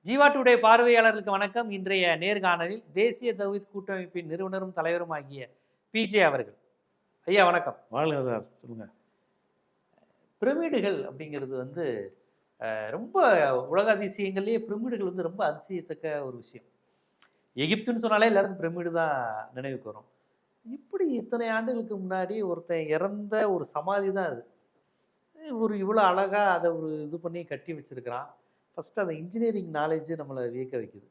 Jeeva today பார்வையாளர்களுக்கு வணக்கம். இன்றைய நேர்காணலில் தேசிய தௌஹீத் கூட்டமைப்பின் நிறுவனரும் தலைவரும் ஆகிய பிஜே அவர்கள். ஐயா வணக்கம். வாழ்க சார், சொல்லுங்க. பிரமிடுகள் அப்படிங்கிறது வந்து ரொம்ப உலக அதிசயங்கள்லேயே பிரமிடுகள் வந்து ரொம்ப அதிசயத்தக்க ஒரு விஷயம். எகிப்துன்னு சொன்னாலே எல்லாருக்கும் பிரமிடு தான் நினைவுக்கு வரும். இப்படி இத்தனை ஆண்டுகளுக்கு முன்னாடி ஒருத்தன் இறந்த ஒரு சமாதி தான் அது. ஒரு இவ்வளோ அழகாக அதை ஒரு இது பண்ணி கட்டி வச்சிருக்கிறான். ஃபஸ்ட்டு அந்த இன்ஜினியரிங் நாலேஜ் நம்மளை வியக்க வைக்குது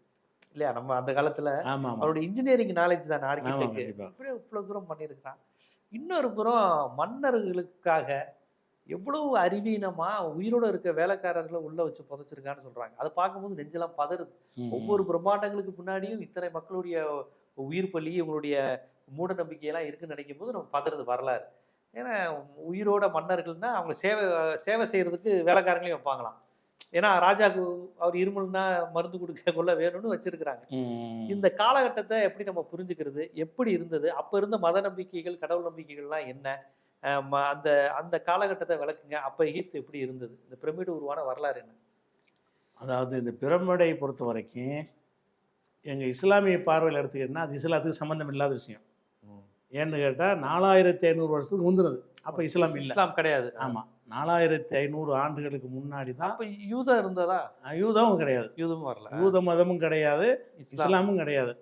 இல்லையா? நம்ம அந்த காலத்தில் அவருடைய இன்ஜினியரிங் நாலேஜ் தான் ஆர்கிடெக்ட் இப்படியே இவ்வளோ தூரம் பண்ணியிருக்கிறான். இன்னொரு புறம் மன்னர்களுக்காக எவ்வளவு அறிவீனமாக உயிரோடு இருக்க வேலைக்காரர்களை உள்ளே வச்சு புதைச்சிருக்கான்னு சொல்கிறாங்க. அதை பார்க்கும்போது நெஞ்செல்லாம் பதறுது. ஒவ்வொரு பிரம்மாண்டங்களுக்கு பின்னாடியும் இத்தனை மக்களுடைய உயிர் பலி, இவங்களுடைய மூட நம்பிக்கையெல்லாம் இருக்குன்னு நினைக்கும் போது நம்ம பதறது வரலாறு. ஏன்னா உயிரோட மன்னர்கள்னா அவங்க சேவை செய்கிறதுக்கு வேலைக்காரங்களையும் வைப்பாங்களாம். ஏன்னா ராஜாவுக்கு அவர் இருமல்னா மருந்து கொடுக்க கொள்ள வேணும்னு வச்சிருக்கிறாங்க. இந்த காலகட்டத்தை எப்படி நம்ம புரிஞ்சுக்கிறது, எப்படி இருந்தது, அப்போ இருந்த மத நம்பிக்கைகள் கடவுள் நம்பிக்கைகள்லாம் என்ன, அந்த அந்த காலகட்டத்தை விளக்குங்க. அப்போ எகிப்து எப்படி இருந்தது, இந்த பிரமிடு உருவான வரலாறு என்ன? அதாவது இந்த பிரமிடை பொறுத்த வரைக்கும் எங்கள் இஸ்லாமிய பார்வையில் எடுத்துக்கிட்டோன்னா அது இஸ்லாத்துக்கு சம்மந்தம் இல்லாத விஷயம். ஏன்னு கேட்டால் 4500 வருஷத்துக்கு முந்தினது. அப்போ இஸ்லாம் இல்லை, இஸ்லாம் கிடையாது. ஆமாம், 4500 ஆண்டுகளுக்கு முன்னாடி தான். அப்போ யூதம் இருந்ததா? யூதமும் கிடையாது, யூதமும் வரல, யூத மதமும் கிடையாது, இஸ்லாமும் கிடையாது,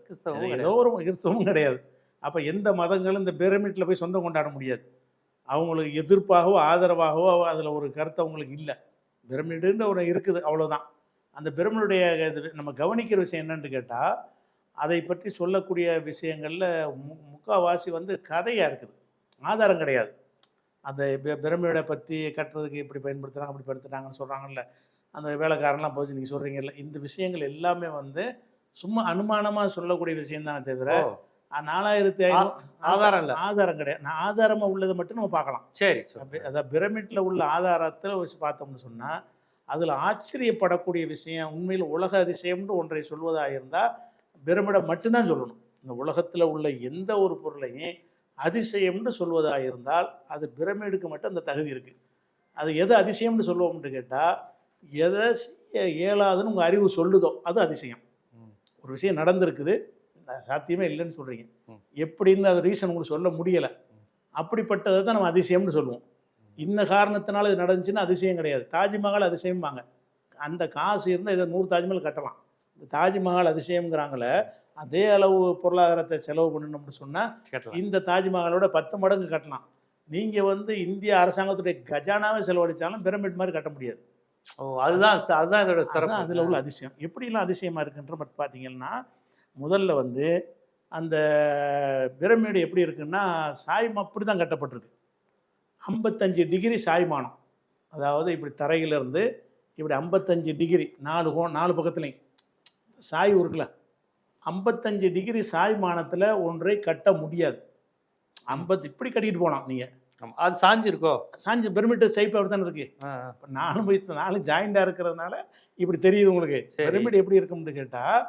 ஏதோ ஒரு கிறிஸ்தவமும் கிடையாது. அப்போ எந்த மதங்களும் இந்த பிரமிட்டில் போய் சொந்தம் கொண்டாட முடியாது. அவங்களுக்கு எதிர்ப்பாகவோ ஆதரவாகவோ அதில் ஒரு கருத்து அவங்களுக்கு இல்லை. பிரமிடுன்ற ஒரு இருக்குது, அவ்வளோதான். அந்த பிரமிடுடைய நம்ம கவனிக்கிற விஷயம் என்னன்னு கேட்டால், அதை பற்றி சொல்லக்கூடிய விஷயங்களில் முக்கால்வாசி வந்து கதையாக இருக்குது, ஆதாரம் கிடையாது. அந்த பிரமிடை பற்றி கட்டுறதுக்கு இப்படி பயன்படுத்துகிறாங்க அப்படி படுத்துட்டாங்கன்னு சொல்கிறாங்கல்ல, அந்த வேலைக்காரன்லாம் போச்சு நீங்கள் சொல்கிறீங்கல்ல, இந்த விஷயங்கள் எல்லாமே வந்து சும்மா அனுமானமாக சொல்லக்கூடிய விஷயம் தானே தவிர 4500 ஆதாரம் இல்லை, ஆதாரம் கிடையாது. நான் ஆதாரமாக உள்ளதை மட்டும் நம்ம பார்க்கலாம். சரி, அதாவது பிரமிட்டில் உள்ள ஆதாரத்தில் வச்சு பார்த்தோம்னு சொன்னால் அதில் ஆச்சரியப்படக்கூடிய விஷயம், உண்மையில் உலக அதிசயம்னு ஒன்றை சொல்வதாக இருந்தால் பிரமிடை மட்டும்தான் சொல்லணும். இந்த உலகத்தில் உள்ள எந்த ஒரு பொருளையும் அதிசயம்னு சொல்வதாக இருந்தால் அது பிரமிடுக்கு மட்டும் அந்த தகுதி இருக்குது. அது எது அதிசயம்னு சொல்லுவோம்னு கேட்டால், எதை இயலாதுன்னு உங்கள் அறிவு சொல்லுதோ அது அதிசயம். ஒரு விஷயம் நடந்திருக்குது, சாத்தியமே இல்லைன்னு சொல்கிறீங்க, எப்படின்னு அது ரீசன் உங்களுக்கு சொல்ல முடியலை, அப்படிப்பட்டதை தான் நம்ம அதிசயம்னு சொல்லுவோம். இந்த காரணத்தினால இது நடந்துச்சுன்னா அதிசயம் கிடையாது. தாஜ்மஹால் அதிசயம்பாங்க. அந்த காசு இருந்தால் இதை 100 தாஜ்மஹால் கட்டலாம். இந்த தாஜ்மஹால் அதிசயம்ங்கிறாங்களே, அதே அளவு பொருளாதாரத்தை செலவு பண்ணணும்னு சொன்னால் இந்த தாஜ்மஹாலோட 10 மடங்கு கட்டலாம். நீங்கள் வந்து இந்திய அரசாங்கத்துடைய கஜானாவே செலவழித்தாலும் பிரமிட் மாதிரி கட்ட முடியாது. அதுதான் இதோட சிறப்பு. அதில் உள்ள அதிசயம் எப்படிலாம் அதிசயமாக இருக்குன்ற பட் பார்த்தீங்கன்னா, முதல்ல வந்து அந்த பிரமிடு எப்படி இருக்குன்னா சாய்மா அப்படி தான் கட்டப்பட்டிருக்கு. 55 டிகிரி சாய்மானம். அதாவது இப்படி தரையிலிருந்து இப்படி 55 டிகிரி, 4 பக்கத்துலையும் சாய்வு இருக்குல்ல, 55 டிகிரி சாய்மானத்தில் ஒன்றை கட்ட முடியாது. 50 இப்படி கட்டிக்கிட்டு போனோம் நீங்கள். அது சாஞ்சிருக்கோ? சாஞ்சு பிரமிட்டு சைப்பு அப்படி தானே இருக்குது. இப்போ 4 ஜாயிண்டாக இருக்கிறதுனால இப்படி தெரியுது உங்களுக்கு. பிரமிடு எப்படி இருக்கும்னு கேட்டால்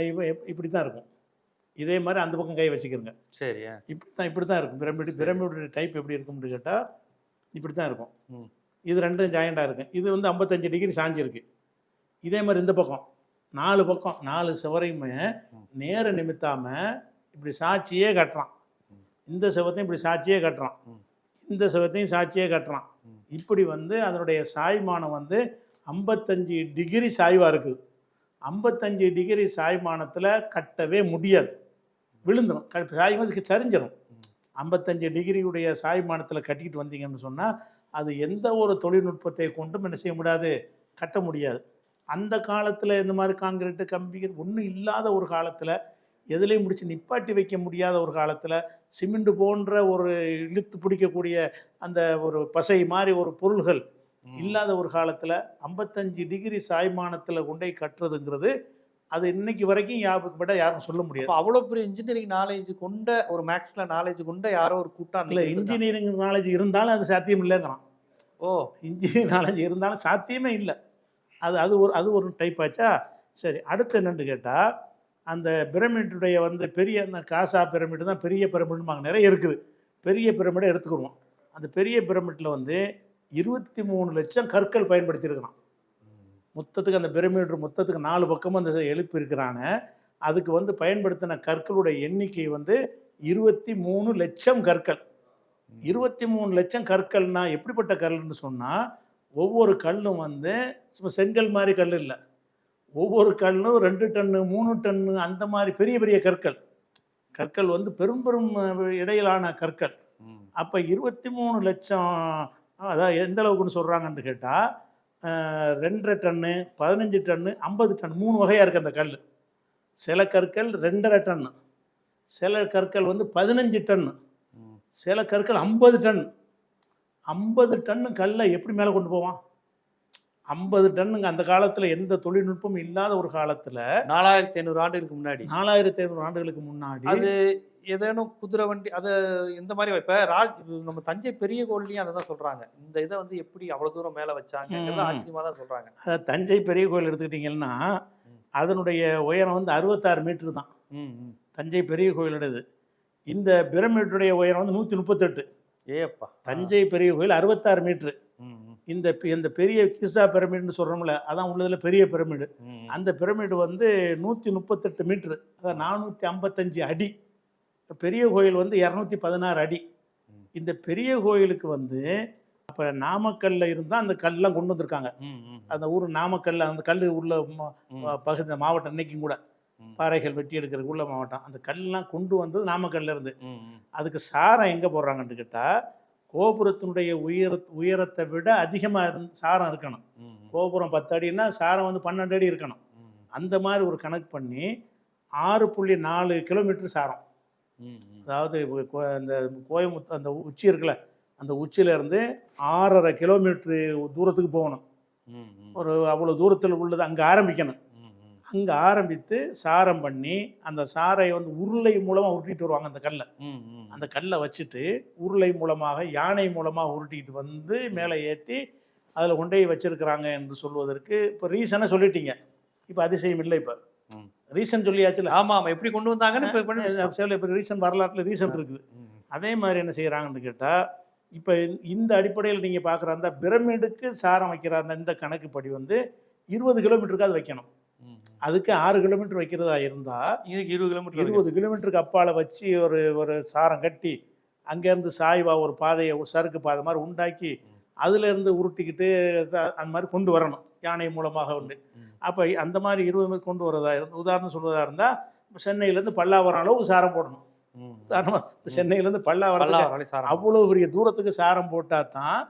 இப்போ இப்படி தான் இருக்கும். இதே மாதிரி அந்த பக்கம் கை வச்சுக்கிறங்க. சரி, இப்படி தான் இருக்கும் பிரமிடு டைப் எப்படி இருக்கும்னு கேட்டால் இப்படி தான் இருக்கும். இது 2 ஜாயிண்டாக இருக்கும். இது வந்து 55 டிகிரி சாஞ்சிருக்கு. இதே மாதிரி இந்த பக்கம் 4 பக்கம் 4 சுவரையுமே நேர நிமித்தாமல் இப்படி சாட்சியே கட்டுறான். இந்த சுவத்தையும் இப்படி சாட்சியே கட்டுறான், இந்த சுவத்தையும் சாட்சியே கட்டுறான். இப்படி வந்து அதனுடைய சாய்மானம் வந்து 55 டிகிரி சாய்வாக இருக்குது. 55 டிகிரி சாய்மானத்தில் கட்டவே முடியாது, விழுந்துடும். சாய்மானத்துக்கு சரிஞ்சிடும். 55 டிகிரியுடைய சாய்மானத்தில் கட்டிக்கிட்டு வந்தீங்கன்னு சொன்னால் அது எந்த ஒரு தொழில்நுட்பத்தை கொண்டும் என்ன செய்ய முடியாது, கட்ட முடியாது. அந்த காலத்தில் இந்த மாதிரி காங்கிரீட்டு கம்பிகள் ஒன்றும் இல்லாத ஒரு காலத்தில், எதுலேயும் முடிச்சு நிப்பாட்டி வைக்க முடியாத ஒரு காலத்தில், சிமெண்ட் போன்ற ஒரு இழுத்து பிடிக்கக்கூடிய அந்த ஒரு பசை மாதிரி ஒரு பொருள்கள் இல்லாத ஒரு காலத்தில் 55 டிகிரி சாய்மானத்தில் கொண்டே கட்டுறதுங்கிறது அது இன்னைக்கு வரைக்கும் யாரும் சொல்ல முடியாது. அவ்வளோ பெரிய இன்ஜினியரிங் நாலேஜ் கொண்ட ஒரு மேக்ஸில் நாலேஜ் கொண்ட யாரோ ஒரு கூட்டம் இல்லை, இன்ஜினியரிங் நாலேஜ் இருந்தாலும் அது சாத்தியம் இல்லைங்கிறான். இன்ஜினியரிங் நாலேஜ் இருந்தாலும் சாத்தியமே இல்லை. அது ஒரு டைப் ஆச்சா. சரி, அடுத்து என்னென்னு கேட்டால், அந்த பிரமிடுடைய வந்து பெரிய அந்த காசா பிரமிடு தான் பெரிய பிரமிடுமாங்க, நிறைய இருக்குது. பெரிய பிரமிடை எடுத்துக்கிடுவோம். அந்த பெரிய பிரமிட்டில் வந்து 23 லட்சம் கற்கள் பயன்படுத்தியிருக்கிறான். மொத்தத்துக்கு அந்த பிரமிடு மொத்தத்துக்கு 4 பக்கமும் அந்த எழுப்பி இருக்கிறான. அதுக்கு வந்து பயன்படுத்தின கற்களுடைய எண்ணிக்கை வந்து 23 லட்சம் கற்கள். 23 லட்சம் கற்கள்னா எப்படிப்பட்ட கல்லுன்னு சொன்னால், ஒவ்வொரு கல்லும் வந்து சும்மா செங்கல் மாதிரி கல் இல்லை. ஒவ்வொரு கல்லும் 2 டன்னு 3 டன்னு அந்த மாதிரி பெரிய பெரிய கற்கள். கற்கள் வந்து பெரும் பெரும் இடையிலான கற்கள். அப்போ 23 லட்சம், அதாவது எந்த அளவுக்குன்னு சொல்கிறாங்கன்னு கேட்டால் 2.5 டன்னு 15 டன்னு 50 டன் 3 வகையாக இருக்குது அந்த கல். சில கற்கள் 2.5 டன்னு, சில கற்கள் வந்து 15 டன்னு, சில கற்கள் 50 டன். 50 டன்னு கல்லை எப்படி மேலே கொண்டு போவான்? 50 டன்னுங்க. அந்த காலத்தில் எந்த தொழில்நுட்பமும் இல்லாத ஒரு காலத்தில் 4500 ஆண்டுகளுக்கு முன்னாடி 4500 ஆண்டுகளுக்கு முன்னாடி அது ஏதேனும் குதிரை வண்டி அது இந்த மாதிரி இப்போ நம்ம தஞ்சை பெரிய கோயிலையும் அதை தான் சொல்கிறாங்க. இந்த இதை வந்து எப்படி அவ்வளோ தூரம் மேலே வச்சாங்க ஆச்சரியமாக தான் சொல்கிறாங்க. அதாவது தஞ்சை பெரிய கோயில் எடுத்துக்கிட்டிங்கன்னா அதனுடைய உயரம் வந்து 66 மீட்டர் தான் தஞ்சை பெரிய கோயிலுடையது. இந்த பிரமிடுடைய உயரம் வந்து 138. ஏப்பா. தஞ்சை பெரிய கோயில் 66 மீட்ரு. இந்த பெரிய கிசா பிரமிடுன்னு சொல்கிறோம்ல, அதான் உள்ளதில் பெரிய பிரமிடு. அந்த பிரமிடு வந்து 138 மீட்ரு, அதாவது 455 அடி. பெரிய கோயில் வந்து 216 அடி. இந்த பெரிய கோயிலுக்கு வந்து அப்போ நாமக்கல்ல இருந்தால் அந்த கல்லாம் கொண்டு வந்திருக்காங்க. அந்த ஊர் நாமக்கல்ல அந்த கல் உள்ள பகுதி மாவட்டம் இன்னைக்கும் கூட பாறைகள் வெட்டி எடுக்கிறதுக்கு உள்ள மாவட்டம். அந்த கல்லாம் கொண்டு வந்தது நாமக்கல்ல இருந்து. அதுக்கு சாரம் எங்கே போடுறாங்கன்னு கேட்டால், கோபுரத்தினுடைய உயரத்தை விட அதிகமாக சாரம் இருக்கணும். கோபுரம் 10 அடின்னா சாரம் வந்து 12 அடி இருக்கணும். அந்த மாதிரி ஒரு கணக்கு பண்ணி 6.4 கிலோமீட்டர் சாரம். அதாவது அந்த கோயமுத்து அந்த உச்சி இருக்குல்ல, அந்த உச்சியிலேருந்து 6.5 கிலோமீட்டரு தூரத்துக்கு போகணும். ஒரு அவ்வளோ தூரத்தில் உள்ளது அங்கே ஆரம்பிக்கணும். அங்கே ஆரம்பித்து சாரம் பண்ணி அந்த சாரை வந்து உருளை மூலமாக உருட்டிட்டு வருவாங்க. அந்த கல்லை வச்சுட்டு உருளை மூலமாக யானை மூலமாக உருட்டிக்கிட்டு வந்து மேலே ஏற்றி அதில் கொண்டே வச்சிருக்கிறாங்க என்று சொல்வதற்கு இப்போ ரீசனை சொல்லிட்டீங்க. இப்போ அதிசயம் இல்லை. இப்போ ரீசன் சொல்லியாச்சுல. ஆமாம், எப்படி கொண்டு வந்தாங்கன்னு இப்போ ரீசன் வரலாற்றில் ரீசன் இருக்குது. அதே மாதிரி என்ன செய்கிறாங்கன்னு கேட்டால், இப்போ இந்த அடிப்படையில் நீங்கள் பார்க்குற அந்த பிரமிடுக்கு சாரம் வைக்கிற அந்த இந்த கணக்குப்படி வந்து 20 கிலோமீட்டருக்கு அது வைக்கணும். அதுக்கு 6 கிலோமீட்டர் வைக்கிறதா இருந்தால் 20 கிலோமீட்டருக்கு அப்பால் வச்சு ஒரு சாரம் கட்டி அங்கேருந்து சாய்வா ஒரு பாதையை சறுக்கு பாதை மாதிரி உண்டாக்கி அதுலேருந்து உருட்டிக்கிட்டு அந்த மாதிரி கொண்டு வரணும் யானை மூலமாக உண்டு. அப்போ அந்த மாதிரி 20 கொண்டு வரதா இருந்து உதாரணம் சொல்வதா இருந்தால் சென்னையிலேருந்து பல்லாவரம் அளவுக்கு சாரம் போடணும். உதாரணமாக சென்னையிலேருந்து பல்லாவரம் அவ்வளோ பெரிய தூரத்துக்கு சாரம் போட்டால் தான்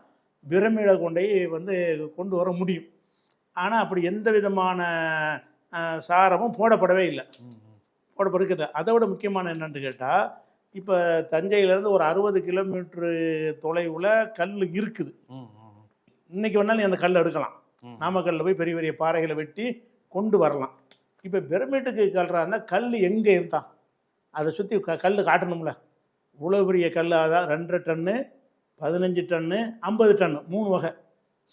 பிரமிடை கொண்டே வந்து கொண்டு வர முடியும். ஆனால் அப்படி எந்த விதமான சாரமும் போடப்படவே இல்லை, போடப்படுகிறது. அதை விட முக்கியமான என்னன்னு கேட்டால், இப்போ தஞ்சையிலேருந்து ஒரு 60 கிலோமீட்டரு தொலைவில் கல் இருக்குது. இன்னைக்கு வேணாலும் அந்த கல் எடுக்கலாம். நாமக்கல்லில் போய் பெரிய பெரிய பாறைகளை வெட்டி கொண்டு வரலாம். இப்போ பிரமிட்டுக்கு கல்றாருந்தா கல் எங்கே இருந்தான் அதை சுற்றி கல் காட்டணும்ல. இவ்வளோ பெரிய கல், அதான் 2.5 டன்னு 15 டன்னு 50 டன்னு 3 வகை.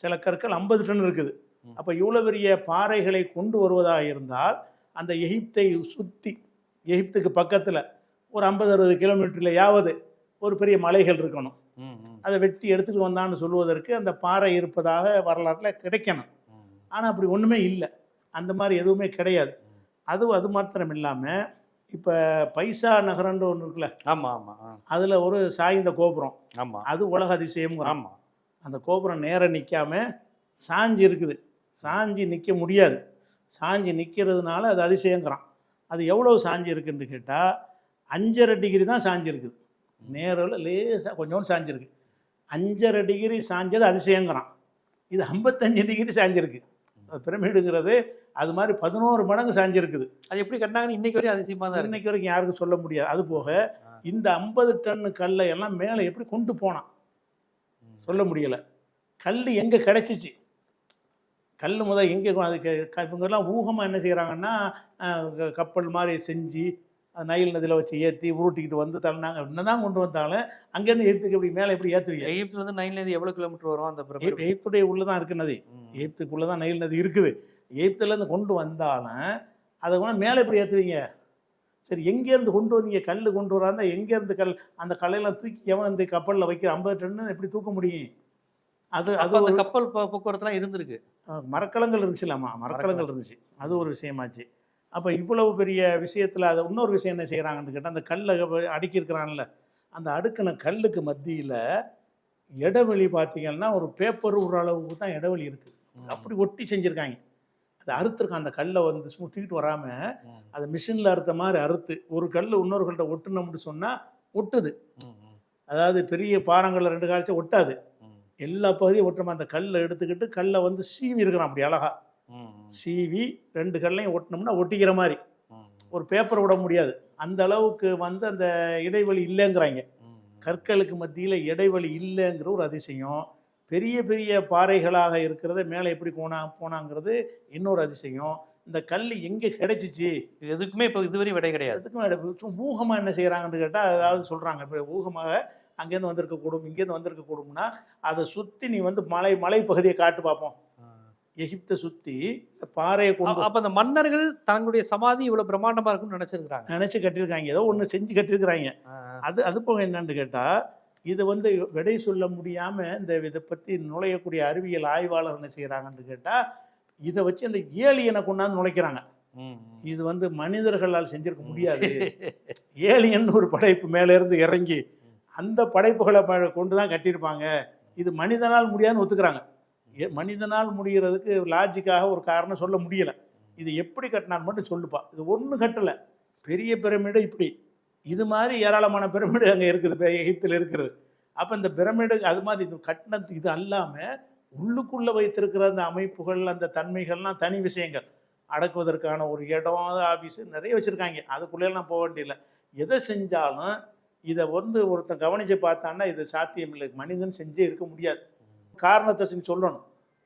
சில கற்கள் 50 டன் இருக்குது. அப்போ இவ்வளோ பெரிய பாறைகளை கொண்டு வருவதாக இருந்தால் அந்த எகிப்தை சுற்றி எகிப்துக்கு பக்கத்தில் ஒரு 50-60 கிலோமீட்டர்லையாவது ஒரு பெரிய மலைகள் இருக்கணும். அதை வெட்டி எடுத்துகிட்டு வந்தான்னு சொல்வதற்கு அந்த பாறை இருப்பதாக வரலாற்றில் கிடைக்கணும். ஆனால் அப்படி ஒன்றுமே இல்லை, அந்த மாதிரி எதுவுமே கிடையாது. அது மாத்திரம் இல்லாமல் இப்போ பைசா நகரன்ற ஒன்று இருக்குல்ல, அதில் ஒரு சாய்ந்த கோபுரம், அது உலக அதிசயம். அந்த கோபுரம் நேராக நிற்காம சாஞ்சி இருக்குது. சாஞ்சி நிற்க முடியாது. சாஞ்சி நிற்கிறதுனால அது அதிசயங்கிறான். அது எவ்வளோ சாஞ்சி இருக்குன்னு கேட்டால் 5.5 டிகிரி தான் சாஞ்சி இருக்குது. நேரில் லேசாக கொஞ்சோண்டு சாஞ்சிருக்கு. 5.5 டிகிரி சாஞ்சது அதிசயங்கிறான். இது 55 டிகிரி சாஞ்சிருக்கு. அது பிரமிடுங்கிறது அது மாதிரி 11 மடங்கு சாஞ்சிருக்குது. அது எப்படி கட்டினாங்கன்னு இன்னைக்கு வரைக்கும் அதிசயமாக தான், இன்னைக்கு வரைக்கும் யாருக்கும் சொல்ல முடியாது. அது போக இந்த 50 டன்னு கல்லை எல்லாம் மேலே எப்படி கொண்டு போனான் சொல்ல முடியலை. கல் எங்கே கிடச்சிச்சு, கல் முதல் எங்கே, அதுக்கு இவங்கெல்லாம் ஊகமாக என்ன செய்கிறாங்கன்னா கப்பல் மாதிரி செஞ்சு நைல் நதியில் வச்சு ஏற்றி உருட்டிக்கிட்டு வந்து தள்ளினாங்க. என்ன தான் கொண்டு வந்தாலும் அங்கேருந்து எகிப்துக்கு எப்படி மேலே எப்படி ஏற்றுவீங்க? எகிப்துலேருந்து நைல் நதி எவ்வளோ கிலோமீட்டர் வரும்? அந்த எகிப்துடைய உள்ளே தான் இருக்குது நதி. எகிப்துக்குள்ளே தான் நைல் நதி இருக்குது. எகிப்துலேருந்து கொண்டு வந்தாலும் அதை கூட மேலே எப்படி ஏற்றுவீங்க? சரி, எங்கேருந்து கொண்டு வந்தீங்க? கல் கொண்டு வராந்தா எங்கேருந்து அந்த கல்லையெல்லாம் தூக்கி எவன் இந்த கப்பலில் வைக்கிற 50 டன்னு எப்படி தூக்க முடியும்? அது அது அப்ப அந்த ஒரு கப்பல் போக்குவரத்துலாம் இருந்திருக்கு. மரக்கலங்கள் இருந்துச்சுலாமா, மரக்கலங்கள் இருந்துச்சு. அது ஒரு விஷயமாச்சு. அப்போ இவ்வளவு பெரிய விஷயத்தில் அதை இன்னொரு விஷயம் என்ன செய்கிறாங்கன்னு கேட்டால், அந்த கல்லை அடுக்கியிருக்கிறான்ல, அந்த அடுக்கின கல்லுக்கு மத்தியில் இடைவெளி பார்த்தீங்கன்னா ஒரு பேப்பர் ஒரு அளவுக்கு தான் இடைவெளி இருக்குது. அப்படி ஒட்டி செஞ்சுருக்காங்க. அதை அறுத்துருக்கான். அந்த கல்லை வந்து சும்மா தூக்கிட்டு வராமல் அதை மிஷினில் அறுத்த மாதிரி அறுத்து ஒரு கல் இன்னொரு கல்லை ஒட்டுனோம்னு சொன்னால் ஒட்டுது. அதாவது பெரிய பாறங்களில் 2 காய்ச்சி ஒட்டாது, எல்லா பகுதியும் ஒட்டுறமா அந்த கல்லை எடுத்துக்கிட்டு கல்லை வந்து சீவி இருக்கிறான். அப்படி அழகா சீவி 2 கல்லையும் ஒட்டினோம்னா ஒட்டிக்கிற மாதிரி. ஒரு பேப்பர் விட முடியாது அந்த அளவுக்கு வந்து அந்த இடைவெளி இல்லைங்கிறாங்க. கற்களுக்கு மத்தியில் இடைவெளி இல்லைங்கிற ஒரு அதிசயம். பெரிய பெரிய பாறைகளாக இருக்கிறத மேலே எப்படி போனாங்கிறது இன்னொரு அதிசயம். இந்த கல் எங்கே கிடைச்சிச்சு, எதுக்குமே இப்போ இதுவரை விடை கிடையாது. எதுக்கும் ஊகமாக என்ன செய்கிறாங்கன்னு கேட்டால், அதாவது சொல்கிறாங்க இப்போ ஊகமாக அங்கேருந்து வந்திருக்கக்கூடும், இங்கேருந்து வந்திருக்கக்கூடும்னா அதை சுற்றி நீ வந்து மலை பகுதியை காட்டு பார்ப்போம். எகிப்தை சுற்றி இந்த பாறையை கொண்டு அப்போ அந்த மன்னர்கள் தங்களுடைய சமாதி இவ்வளோ பிரம்மாண்டமாக இருக்கும்னு நினச்சி கட்டியிருக்காங்க. ஏதோ ஒன்று செஞ்சு கட்டியிருக்கிறாங்க. அது போக என்னன்னு கேட்டால், இது வந்து விடை சொல்ல முடியாமல் இதை பற்றி நுழையக்கூடிய அறிவியல் ஆய்வாளர் என்ன செய்கிறாங்கன்னு கேட்டால், இதை வச்சு அந்த ஏலியனை கொண்டாந்து நுழைக்கிறாங்க. இது வந்து மனிதர்களால் செஞ்சிருக்க முடியாது, ஏலியன் ஒரு படைப்பு மேலேருந்து இறங்கி அந்த படைப்புகளை கொண்டு தான் கட்டியிருப்பாங்க, இது மனிதனால் முடியாதுன்னு ஒத்துக்கிறாங்க. மனிதனால் முடிகிறதுக்கு லாஜிக்காக ஒரு காரணம் சொல்ல முடியலை. இது எப்படி கட்டினான்னு மட்டும் சொல்லுப்பா. இது ஒன்றும் கட்டலை. பெரிய பிரமிடு இப்படி இது மாதிரி ஏராளமான பிரமிடு அங்கே இருக்குது, இப்போ எகிப்தில் இருக்கிறது. அப்போ இந்த பிரமிடு அது மாதிரி இது கட்டினது இது அல்லாமல் உள்ளுக்குள்ளே வைத்திருக்கிற அந்த அமைப்புகள் அந்த தன்மைகள்லாம் தனி விஷயங்கள். அடக்குவதற்கான ஒரு இடம் ஆஃபீஸு நிறைய வச்சுருக்காங்க. அதுக்குள்ளேலாம் போக வேண்டியதில்லை. எதை செஞ்சாலும் இதை வந்து ஒருத்தன் கவனித்து பார்த்தான்னா இது சாத்தியம் இல்லை, மனிதன் செஞ்சே இருக்க முடியாது. காரணத்தை சொல்லணும்.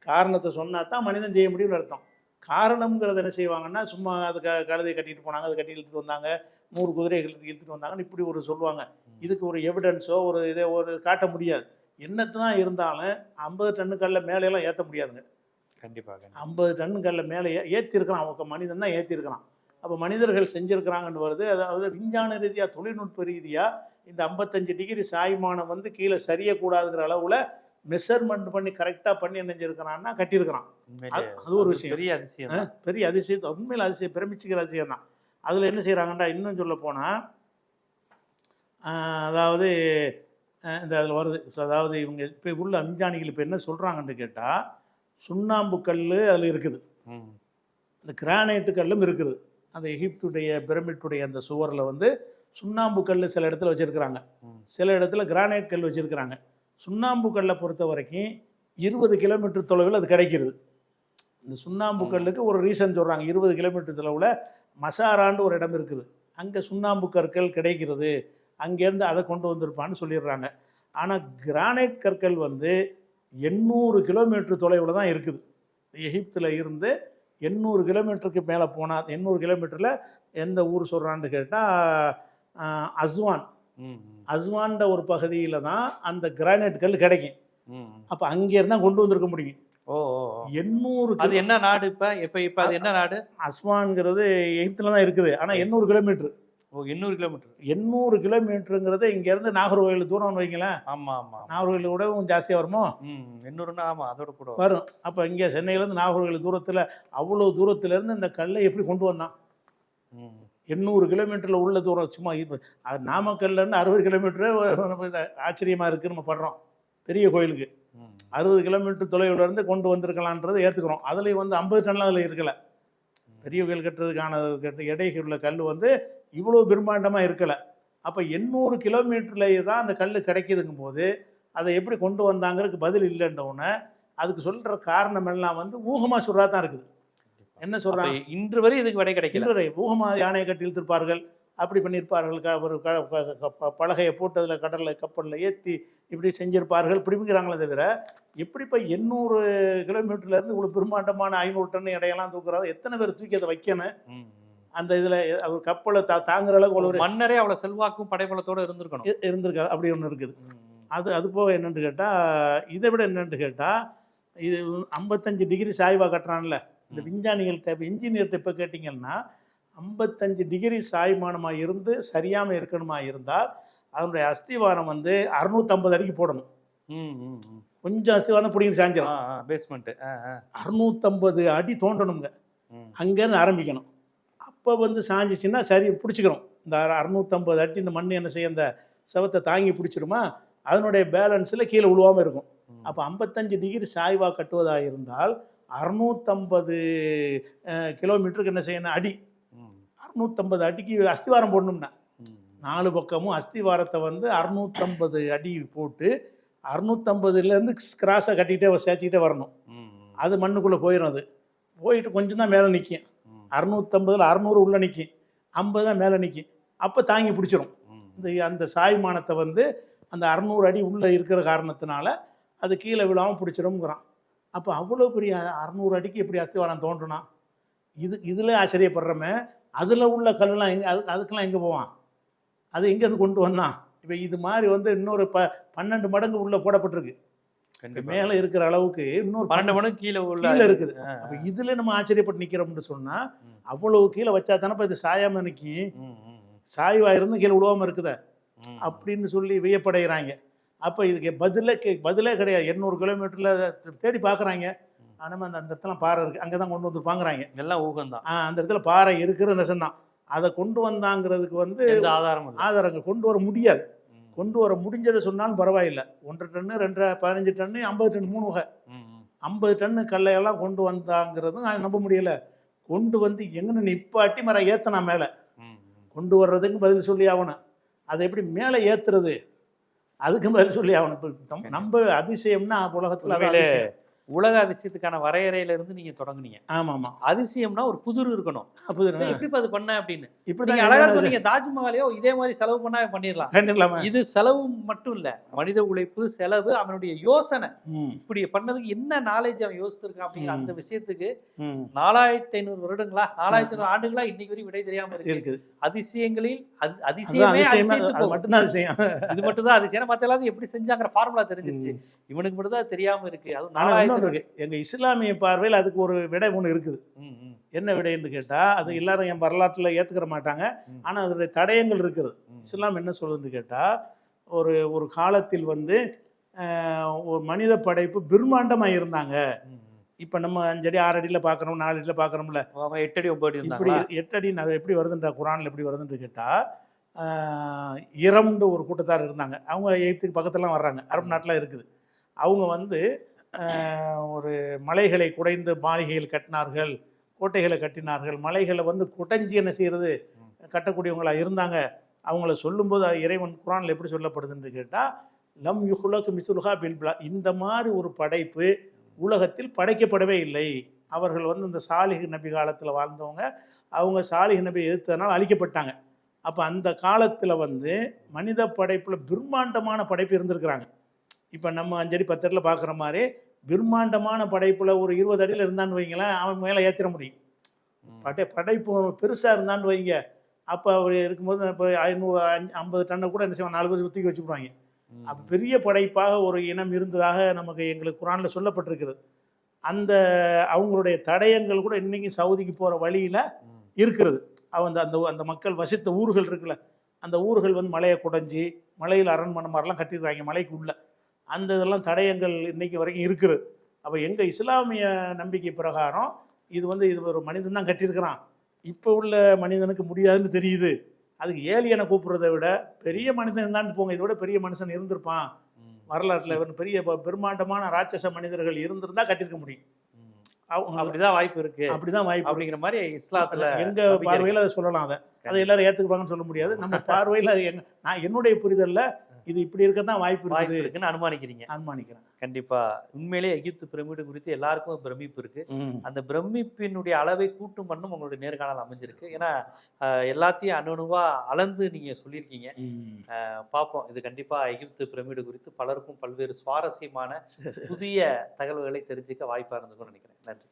காரணத்தை சொன்னால் தான் மனிதன் செய்ய முடியும்னு அர்த்தம். காரணம்ங்கிறத என்ன செய்வாங்கன்னா, சும்மா அது கழுதையை கட்டிட்டு போனாங்க, அது கட்டி இழுத்துட்டு வந்தாங்க, 100 குதிரைகள் இழுத்துட்டு வந்தாங்கன்னு இப்படி ஒரு சொல்லுவாங்க. இதுக்கு ஒரு எவிடன்ஸோ ஒரு காட்ட முடியாது. என்னத்து தான் இருந்தாலும் 50 டன்னு கல்ல மேலையெல்லாம் ஏற்ற முடியாதுங்க. கண்டிப்பாக 50 டன்னு கல்ல மேலே ஏற்றிருக்கிறான். அவங்க மனிதன் தான் ஏற்றிருக்கிறான். அப்போ மனிதர்கள் செஞ்சுருக்கிறாங்கன்னு வருது. அதாவது விஞ்ஞான ரீதியாக தொழில்நுட்ப ரீதியாக இந்த 55 டிகிரி சாய்மானம் வந்து கீழே சரியக்கூடாதுங்கிற அளவில் மெஷர்மெண்ட் பண்ணி கரெக்டாக பண்ணி என்ன செஞ்சிருக்கிறான்னா கட்டியிருக்கிறான். அது ஒரு விஷயம், பெரிய அதிசயம். பெரிய அதிசயம், உண்மையில் அதிசயம், பிரமிச்சுக்கிற அதிசயம் தான். அதில் என்ன செய்கிறாங்கண்டா, இன்னும் சொல்ல போனால் அதாவது இந்த அதில் வருது. அதாவது இவங்க இப்போ உள்ள அஞ்சாணிகள் இப்போ என்ன சொல்கிறாங்கன்னு கேட்டால், சுண்ணாம்பு கல் அதில் இருக்குது, இந்த கிரானைட்டு கல்லும் இருக்குது. அந்த எகிப்துடைய பிரமிட்டுடைய அந்த சுவரில் வந்து சுண்ணாம்பு கல் சில இடத்துல வச்சுருக்கிறாங்க, சில இடத்துல கிரானைட் கல் வச்சுருக்கிறாங்க. சுண்ணாம்பு கல்லை பொறுத்த வரைக்கும் 20 கிலோமீட்டர் தொலைவில் அது கிடைக்கிறது. இந்த சுண்ணாம்பு கல்லுக்கு ஒரு ரீசன் சொல்கிறாங்க. 20 கிலோமீட்டர் தொலைவில் மசாரான்னு ஒரு இடம் இருக்குது, அங்கே சுண்ணாம்பு கற்கள் கிடைக்கிறது, அங்கேருந்து அதை கொண்டு வந்திருப்பான்னு சொல்லிடுறாங்க. ஆனால் கிரானைட் கற்கள் வந்து 800 கிலோமீட்டர் தொலைவில் தான் இருக்குது. எகிப்தில் இருந்து 800 கிலோமீட்டருக்கு மேலே போனால், 800 கிலோமீட்டரில் எந்த ஊர் சொல்கிறான்னு கேட்டால் அஸ்வான்ட ஒரு பகுதியில் தான் அந்த கிரானைட் கல் கிடைக்கும். அப்போ அங்கே இருந்தால் கொண்டு வந்திருக்க முடியும். 800 அது என்ன நாடு? இப்போ அது என்ன நாடு? அஸ்வான்ங்கிறது எகிப்தில் தான் இருக்குது. ஆனால் 800 கிலோமீட்டர். 800 கிலோமீட்டர். 800 கிலோமீட்டருங்கிறது இங்கேருந்து நாகர்கோவில் தூரம்னு வைங்களேன். ஆமாம் ஆமாம், நாகர்கோவில் கூட ஜாஸ்தியாக வருமோ? 800ன்னா ஆமாம், அதோட கூட வரும். அப்போ இங்கே சென்னையிலேருந்து நாகர்கோவில் தூரத்தில், அவ்வளோ தூரத்துலேருந்து இந்த கல்லை எப்படி கொண்டு வந்தான்? 800 கிலோமீட்டரில் உள்ள தூரம். சும்மா நாமக்கல்லேருந்து 60 கிலோமீட்டரு ஆச்சரியமாக இருக்குது நம்ம படுறோம். பெரிய கோயிலுக்கு 60 கிலோமீட்டர் தொலைவிலேருந்து கொண்டு வந்திருக்கலான்றதை ஏற்றுக்கிறோம். அதுலேயும் வந்து 50 டன்லாம் அதில் இருக்கலை. பெரிய கோயில் கட்டுறதுக்கான எடைகள் உள்ள கல் வந்து இவ்வளோ பிரம்மாண்டமாக இருக்கலை. அப்போ 800 கிலோமீட்டர்லேயே தான் அந்த கல் கிடைக்கிதுங்கும் போது அதை எப்படி கொண்டு வந்தாங்கிறதுக்கு பதில் இல்லைன்றவுடனே அதுக்கு சொல்கிற காரணம் எல்லாம் வந்து ஊகமாக சொல்கிறா தான் இருக்குது. என்ன சொல்கிறாங்க, இன்று வரை இதுக்கு விடை கிடைக்கல. ஊகமாக யானையை கட்டி இழுத்துருப்பார்கள், அப்படி பண்ணியிருப்பார்கள், ஒரு பலகையை போட்டு அதில் கடலில் கப்பலில் ஏற்றி இப்படி செஞ்சிருப்பார்கள், பிடிக்கிறாங்களே தவிர எப்படி இப்போ 800 கிலோமீட்டர்லேருந்து இவ்வளோ பிரம்மாண்டமான 500 டன் இடையெல்லாம் தூக்குறாங்க. எத்தனை பேர் தூக்கி அதை வைக்கணும்? அந்த இதில் அவர் கப்பலை தாங்குற அளவுக்கு ஒரு மன்னரே அவ்வளோ செல்வாக்கும் படைபலத்தோடு இருந்திருக்கா. அப்படி ஒன்று இருக்குது. அது போக என்னென்னு கேட்டால், இதை விட என்னென்னு கேட்டால், இது 55 டிகிரி சாய்வாக கட்டுறான்ல இந்த விஞ்ஞானிகள்கிட்ட. இப்போ இன்ஜினியர்கிட்ட இப்போ கேட்டிங்கன்னா 55 டிகிரி சாய்மானமாக இருந்து சரியாமல் இருக்கணுமா இருந்தால் அதனுடைய அஸ்திவாரம் வந்து 650 அடிக்கு போடணும். கொஞ்சம் அஸ்திவாரம் பிடிங்கி சாஞ்சிடும். பேஸ்மெண்ட் 650 அடி தோண்டணுங்க. அங்கேருந்து ஆரம்பிக்கணும். அப்போ வந்து சாஞ்சிச்சுன்னா சரி பிடிச்சிக்கிறோம். இந்த 650 அடி இந்த மண் என்ன செய்ய அந்த செவத்தை தாங்கி பிடிச்சிருமா, அதனுடைய பேலன்ஸில் கீழே விழுவாமல் இருக்கும். அப்போ 55 டிகிரி சாய்வாக கட்டுவதாக இருந்தால் 650 கிலோமீட்டருக்கு என்ன செய்யணும், அடி 650 அடிக்கு அஸ்திவாரம் போடணும்னா 4 பக்கமும் அஸ்திவாரத்தை வந்து 650 அடி போட்டு 650லேருந்து கிராஸாக கட்டிக்கிட்டே சேர்த்துக்கிட்டே வரணும். அது மண்ணுக்குள்ளே போயிடும். அது போயிட்டு கொஞ்சம் தான் மேலே நிற்கும். 650ல் 600 உள்ளே நிற்கும், 50 தான் மேலே நிற்கும். அப்போ தாங்கி பிடிச்சிரும். அந்த சாய்மானத்தை வந்து அந்த 600 அடி உள்ளே இருக்கிற காரணத்தினால அது கீழே விழாமல் பிடிச்சிரும்ங்கிறான். அப்போ அவ்வளோ பெரிய 600 அடிக்கு எப்படி அஸ்திவாரம் தோன்றுனா, இதில் ஆச்சரியப்படுறமே. அதில் உள்ள கல்லெலாம் எங்கே, அதுக்கெல்லாம் எங்கே போவான், அது எங்கேருந்து கொண்டு வந்தான்? இப்போ இது மாதிரி வந்து இன்னொரு 12 மடங்கு உள்ளே போடப்பட்டிருக்கு. மேலே இருக்கிற அளவுக்கு இன்னொரு 12 மடங்கு கீழே இருக்குது. அப்போ இதில் நம்ம ஆச்சரியப்பட்டு நிற்கிறோம்னு சொன்னால் அவ்வளவு கீழே வச்சா தானே இது சாயாமல் நிற்கி, சாய்வாக இருந்து கீழே விழுவாமல் இருக்குத அப்படின்னு சொல்லி வியப்படைகிறாங்க. அப்போ இதுக்கு பதிலே கிடையாது. 800 கிலோமீட்டரில் தேடி பார்க்குறாங்க. ஆனால் அந்த இடத்துல பாறை இருக்குது, அங்கே தான் கொண்டு வந்து பாங்குறாங்க. எல்லாம் ஊகம்தான். அந்த இடத்துல பாறை இருக்கிற நெசந்தான். அதை கொண்டு வந்தாங்கிறதுக்கு வந்து ஆதாரங்கள் கொண்டு வர முடியாது. கொண்டு வர முடிஞ்சதை சொன்னாலும் பரவாயில்லை. 1 டன்னு 2 15 டன்னு 50 டன் 3 வகை 50 டன்னு கல்லையெல்லாம் கொண்டு வந்தாங்கிறதும் நம்ப முடியலை. கொண்டு வந்து எங்கன்னு நிப்பாட்டி மரம் ஏற்றினா மேலே கொண்டு வர்றதுக்கு பதில் சொல்லி ஆகணும். அதை எப்படி மேலே ஏற்றுறது, அதுக்கு பதில் சொல்லி ஆகணும். இப்போ நம்ம அதிசயம்னா உலகத்தில் உலக அதிசயத்துக்கான வரையறையில இருந்து நீங்க தொடங்குனீங்க. ஆமாம். அதிசயம்னா ஒரு புதிர் இருக்கணும். எப்படி அது பண்ண அப்படின்னு இப்படி அழகா சொன்னீங்க. தாஜ்மஹாலையோ இதே மாதிரி செலவு பண்ணா பண்ணிடலாம். இது செலவு மட்டும் இல்ல, மனித உழைப்பு, செலவு, அவனுடைய யோசனை. இப்படி பண்ணதுக்கு என்ன நாலேஜ் அவன் யோசிச்சிருக்கான் அப்படிங்கிற அந்த விஷயத்துக்கு 4500 வருடங்களா 4500 ஆண்டுகளா இன்னைக்கு வரைக்கும் விடை தெரியாம இருக்கு. அதிசயங்களில் அதிசயமே மட்டும்தான் அதிசயம். இது மட்டும் தான் அதிசயம். மற்ற எல்லாத்தையும் எப்படி செஞ்சாங்கிற ஃபார்முலா தெரிஞ்சிருச்சு. இவனுக்கு மட்டும் தான் தெரியாம இருக்கு. அது எங்க இஸ்லாமிய பார்வையில் அதுக்கு ஒரு விடை ஒன்று இருக்குது. என்ன விடைன்னு கேட்டா, அது எல்லாரும் என் வரலாற்றுல ஏத்துக்கிற மாட்டாங்க. ஆனா அதனுடைய தடயங்கள் இருக்குது. இஸ்லாம் என்ன சொல்லுதுன்னு கேட்டா, ஒரு காலத்தில் வந்து ஒரு மனித படைப்பு பிரம்மாண்டமா இருந்தாங்க. இப்ப நம்ம 5 அடி 6 அடியில பாக்குறோம், 4 அடியில பாக்குறோம்ல, 8 அடி 9 அடி இப்படி 8 அடி எப்படி வருதுன்ற குரான்ல எப்படி வருதுன்னு கேட்டா, இரம்னு ஒரு கூட்டத்தார் இருந்தாங்க. அவங்க எகிப்துக்கு பக்கத்துலாம் வர்றாங்க, அரபு நாட்டில் இருக்குது. அவங்க வந்து ஒரு மலைகளை குடைந்து மாளிகைகள் கட்டினார்கள், கோட்டைகளை கட்டினார்கள். மலைகளை வந்து குடைஞ்சி என்ன செய்கிறது கட்டக்கூடியவங்களாக இருந்தாங்க. அவங்கள சொல்லும்போது இறைவன் குரானில் எப்படி சொல்லப்படுதுன்னு கேட்டால், லம் யுஹ்லகு மிஸ்லுஹா பில்பிலா, இந்த மாதிரி ஒரு படைப்பு உலகத்தில் படைக்கப்படவே இல்லை. அவர்கள் வந்து இந்த சாலிஹ் நபி காலத்தில் வாழ்ந்தவங்க, அவங்க சாலிஹ் நபி எதிர்த்ததுனால அழிக்கப்பட்டாங்க. அப்போ அந்த காலத்தில் வந்து மனித படைப்பில் பிரம்மாண்டமான படைப்பு இருந்திருக்கிறாங்க. இப்போ நம்ம 5 அடி 10 அடியில் பார்க்குற மாதிரி பிரம்மாண்டமான படைப்பில் ஒரு 20 அடியில் இருந்தான்னு வைங்களேன், அவன் மேலே ஏற்றிட முடியும். படைப்பு பெருசாக இருந்தான்னு வைங்க, அப்போ அவர் இருக்கும்போது இப்போ 550 டன்னை கூட என்ன செய்வாங்க, 4 பேர் சுற்றி வச்சுக்குவாங்க. அப்போ பெரிய படைப்பாக ஒரு இனம் இருந்ததாக எங்களுக்கு குரானில் சொல்லப்பட்டிருக்கிறது. அந்த அவங்களுடைய தடயங்கள் கூட இன்றைக்கி சவுதிக்கு போகிற வழியில் இருக்கிறது. அந்த மக்கள் வசித்த ஊர்கள் இருக்குல்ல, அந்த ஊர்கள் வந்து மலையை குடைஞ்சி மலையில் அரண்மனை மாதிரிலாம் கட்டிடுறாங்க மலைக்கு உள்ள. அந்த இதெல்லாம் தடயங்கள் இன்னைக்கு வரைக்கும் இருக்குது. அப்போ எங்கள் இஸ்லாமிய நம்பிக்கை பிரகாரம் இது ஒரு மனிதன் தான் கட்டியிருக்கிறான். இப்போ உள்ள மனிதனுக்கு முடியாதுன்னு தெரியுது. அதுக்கு ஏலியனை கூப்பிட்றதை விட பெரிய மனிதன் இருந்தான்னு போங்க, இதை விட பெரிய மனுஷன் இருந்திருப்பான் வரலாற்றில், பெரிய பிரம்மாண்டமான ராட்சச மனிதர்கள் இருந்திருந்தா கட்டியிருக்க முடியும். அப்படிதான் வாய்ப்பு இருக்கு, அப்படிதான் வாய்ப்பு அப்படிங்கிற மாதிரி இஸ்லாத்துல எங்க பார்வையில் அதை சொல்லலாம். அதை எல்லாரும் ஏற்றுக்குவாங்கன்னு சொல்ல முடியாது. நம்ம பார்வையில் அது என்னுடைய புரிதல்ல இது இப்படி இருக்கத்தான் வாய்ப்பு இருக்குன்னு அனுமானிக்கிறேன். கண்டிப்பா உண்மையிலேயே எகிப்து பிரமிடு குறித்து எல்லாருக்கும் பிரமிப்பு இருக்கு. அந்த பிரமிப்பினுடைய அளவை கூட்டும் பண்ணும் உங்களுடைய நேர்காணல் அமைஞ்சிருக்கு. ஏன்னா எல்லாத்தையும் அணுவா அளந்து நீங்க சொல்லியிருக்கீங்க. பார்ப்போம், இது கண்டிப்பா எகிப்து பிரமிடு குறித்து பலருக்கும் பல்வேறு சுவாரஸ்யமான புதிய தகவல்களை தெரிஞ்சுக்க வாய்ப்பா இருந்துக்கும் நினைக்கிறேன். நன்றி.